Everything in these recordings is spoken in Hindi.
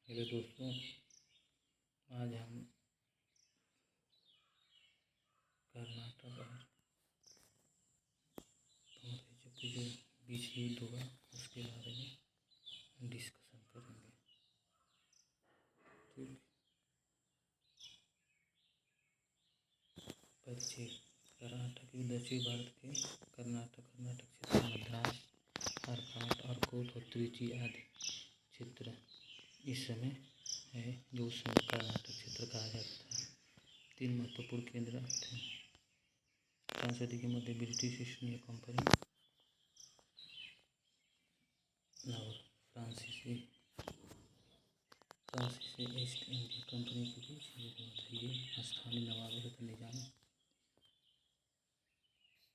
हेलो दोस्तों, आज हम कर्नाटक और हमारे जो बीच युद्ध हुआ उसके बारे में डिस्कशन करेंगे। ठीक, परिचय। कर्नाटक युद्ध दक्षिण भारत के कर्नाटक क्षेत्र, मद्रास, आर्कॉट और कोट और त्रिची आदि क्षेत्र इस समय है, जो उस समय कर्नाटक क्षेत्र कहा जाता था। 3 महत्वपूर्ण केंद्र थे। 5 सदी के मध्य ब्रिटिश ईस्ट इंडिया कंपनी और फ्रांसीसी ईस्ट इंडिया कंपनी के बीच युद्ध हुआ था। ये स्थानीय नवाबों तथा निजाम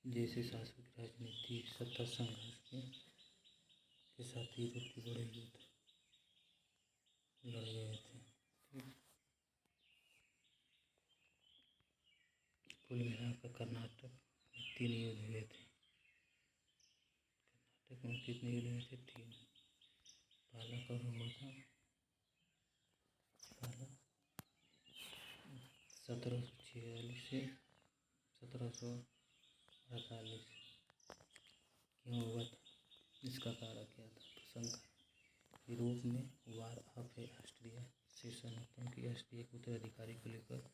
जैसे शासकों की राजनीतिक सत्ता संघर्ष के साथ यूरोप के बड़े युद्ध लड़े गए थे। कुल मिलाकर कर्नाटक में 3 युद्ध हुए थे। कर्नाटक में कितने युद्ध हुए थे? 3। पहला कब हुआ था? पहला 1746 से 1748। क्यों हुआ था? इसका कारण क्या था? प्रसंग यूरोप में वार ऑफ ऑस्ट्रिया से सनातन की ऑस्ट्रिया के उत्तराधिकारी को लेकर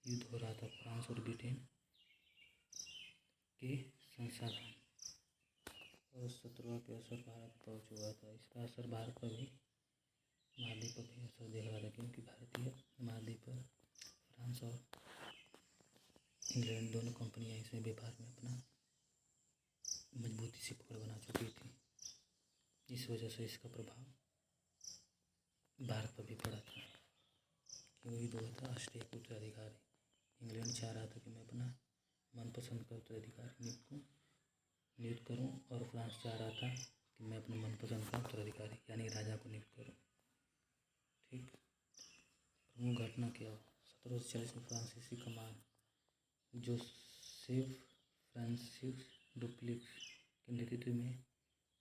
युद्ध हो रहा था। फ्रांस और ब्रिटेन के संसाधन और शत्रुओं के असर भारत पर पहुँच था। इसका असर भारत पर भी, महाद्वीप पर भी असर देख रहा था, क्योंकि भारतीय महाद्वीप पर फ्रांस और इंग्लैंड दोनों कंपनियां इसे व्यापार में अपना मजबूती से पकड़ बना चुकी थी। इस वजह से इसका प्रभाव भारत पर भी पड़ा था। क्योंकि दो था ऑस्ट्रिया के उत्तराधिकारी। इंग्लैंड चाह रहा था कि मैं अपना मनपसंद का उत्तराधिकारी नियुक्त करूं, और फ्रांस चाह रहा था कि मैं अपने मनपसंद का उत्तराधिकारी यानी राजा को नियुक्त करूं। ठीक, प्रमुख घटना क्या हो? 1740 में फ्रांसीसी कमान जोसेफ फ्रांसिस डुप्लेक्स के नेतृत्व में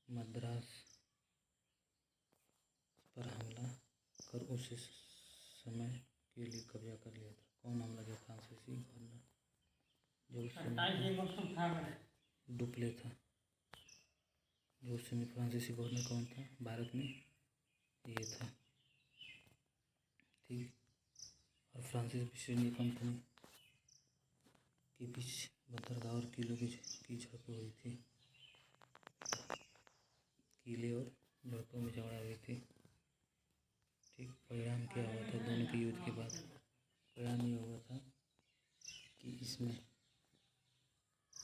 मद्रास पर हमला कर उसे समय के लिए कब्जा कर लिया था। कौन हमला किया? फ्रांसीसी गवर्नर जो उस समय डुप्ले था। जो उस समय फ्रांसीसी गवर्नर कौन था भारत में? ये था। ठीक, और फ्रांसीसी ईस्ट इंडिया कंपनी के बीच बंदरगाह और किलों की झड़पें हुई थी। किले और झड़पों में झगड़ा हुई थी। ठीक, परिणाम क्या हुआ था दोनों के युद्ध के बाद? परिणाम ये हुआ था कि इसमें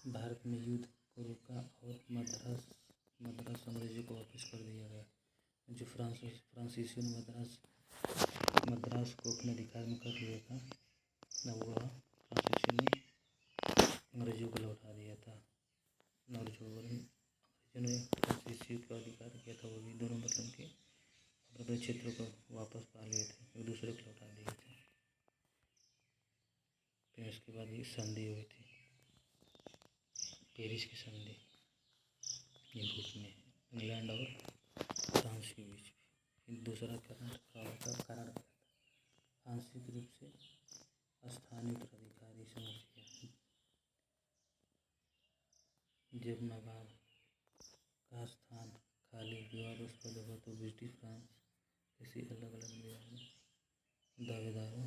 भारत में युद्ध को रोका और मद्रास अंग्रेजों को वापस कर दिया गया। जो फ्रांसीसियों ने मद्रास को अपने अधिकार में कर लिया था, न वह फ्रांसीसियों ने अंग्रेजों को लौटा दिया था। और जो अंग्रेजों ने फ्रांसीसियों का अधिकार किया था, वो भी दोनों मतलब के अपने क्षेत्रों को वापस पा लिए थे, एक दूसरे को लौटा दिए थे। फिर उसके बाद ये संधि हुई थी, पेरिस की संधि, यूरोप में इंग्लैंड और फ्रांस के बीच। फिर दूसरा कारण क्या था? आंशिक रूप से स्थानीय उत्तराधिकारी समस्या। जब नवाब का स्थान खाली विवादास्पद हुआ तो ब्रिटिश फ्रांस जैसे अलग अलग दावेदारों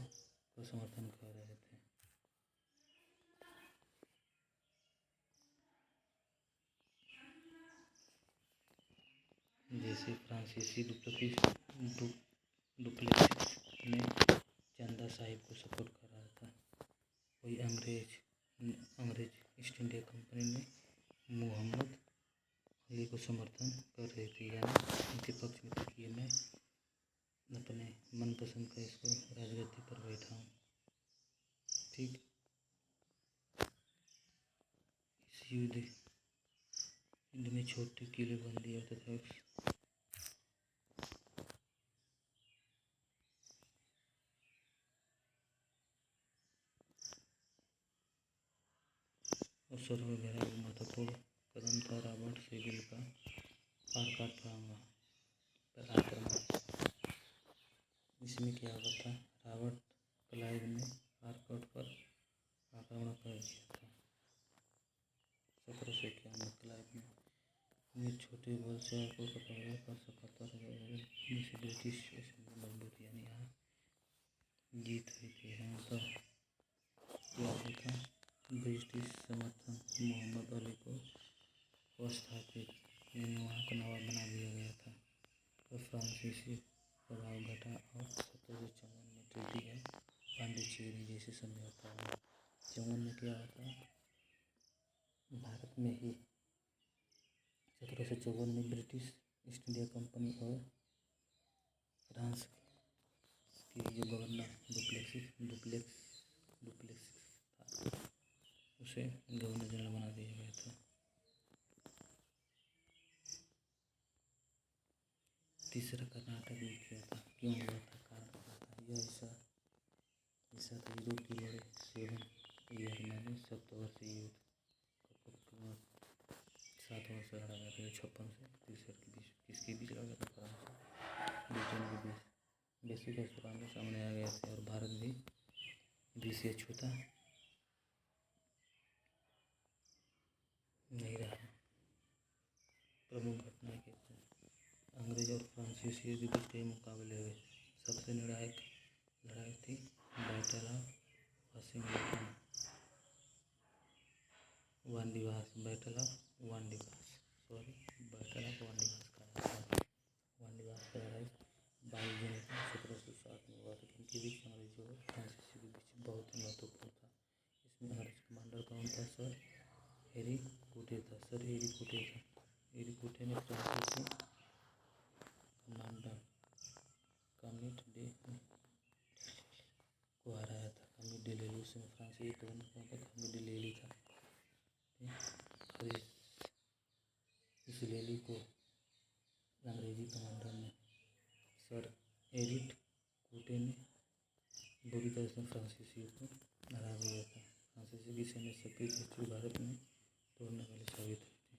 का समर्थन कर रहे थे। जैसे फ्रांसीसी डुप्लेक्स ने चंदा साहिब को सपोर्ट कर रहा था, वही अंग्रेज ईस्ट इंडिया कंपनी ने मुहम्मद अली को समर्थन कर रही थी, यानी उनके पक्ष में था कि मैं अपने मनपसंद का इसको राजगद्दी पर बैठाऊं। ठीक, इस युद्ध में छोटे किले बंदी तथा और सर्वग्राही एक महत्वपूर्ण कदम था रॉबर्ट सेविल का आर्कॉट पर आक्रमण। इसमें क्या हुआ था, रॉबर्ट क्लाइव ने आर्कॉट पर आक्रमण कर दिया था। 1751 क्लाइव ने ये छोटे बल से आर्कॉट को पकड़ा कर सफलता जिससे ब्रिटिश शासन मजबूत यानी यहाँ जीत हुई थी। यहाँ पर क्या हुआ था, ब्रिटिश समर्थन मोहम्मद अली को स्थापित यानी वहाँ का नवाब बना दिया गया था। तो फ्रांसीसी प्रभाव घटा और 1754 में ट्रीटी है पांडिचेरी जैसे समझौता हुआ। 54 में क्या होता, भारत में ही 1754 में ब्रिटिश ईस्ट इंडिया कंपनी और फ्रांस की जो गवर्नर डुप्लेक्स था उसे गवर्नर जनरल बना दिया गया था। तीसरा कर्नाटक में क्या था, क्यों हुआ था, कारण क्या था। यह ऐसा था यूरोप की बड़े 7 ईयर माने 7 वर्षीय युद्ध के बाद 7 वर्ष लड़ा गया था। 56 से 63 के बीच किसके बीच लड़ा गया था, फ्रांस ब्रिटेन के बीच। बेसिक अस्पताल सामने आ गए थे और भारत भी इसे छूता नहीं रहा। प्रमुख घटनाएं कहते हैं, अंग्रेज और फ्रांसीसी युद्ध के कई मुकाबले हुए। सबसे निर्णायक लड़ाई थी बैटल ऑफ वाशिंगटन, वानडीवास कहा जाता है। वानडीवास का लड़ाई 22 जून 1760 में हुआ था। इनके बीच अंग्रेजों और फ्रांसीसी के बीच बहुत ही महत्वपूर्ण था। इसमें अंग्रेज कमांडर कौन था, सर हैरी कूटे ने फ्रांसीसी कमांडर कामिट डे को हराया था। कामिट डे लेली उसमें फ्रांसीसी गवर्नर कौन था, कामिट डे लेली था। और इस लेली को अंग्रेजी कमांडर ने सर एरिक कूटे ने बुरी तरह से फ्रांसीसियों को हरा दिया था। फ्रांसीसी की सैन्य शक्ति उत्तरी भारत में तोड़ने वाली साबित हुई थी।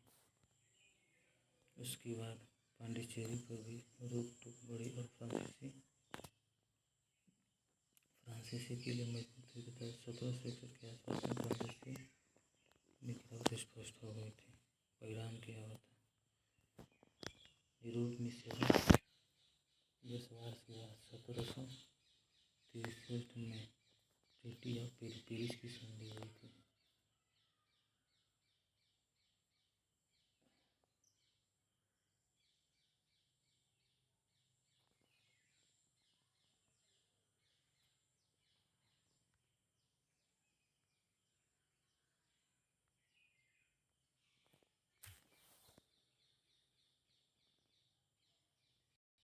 उसके बाद पांडिचेरी पर भी रोक टोक बढ़ी और फ्रांसीसी के लिए मजबूत हुई तथा 1761 के आसपास में फ्रांसीसी में गिरावट स्पष्ट हो गई थी। परिणाम क्या हुआ था, यूरोप में 7 वर्ष के बाद 1763 में ट्रीटी ऑफ पेरिस की संधि हुई थी।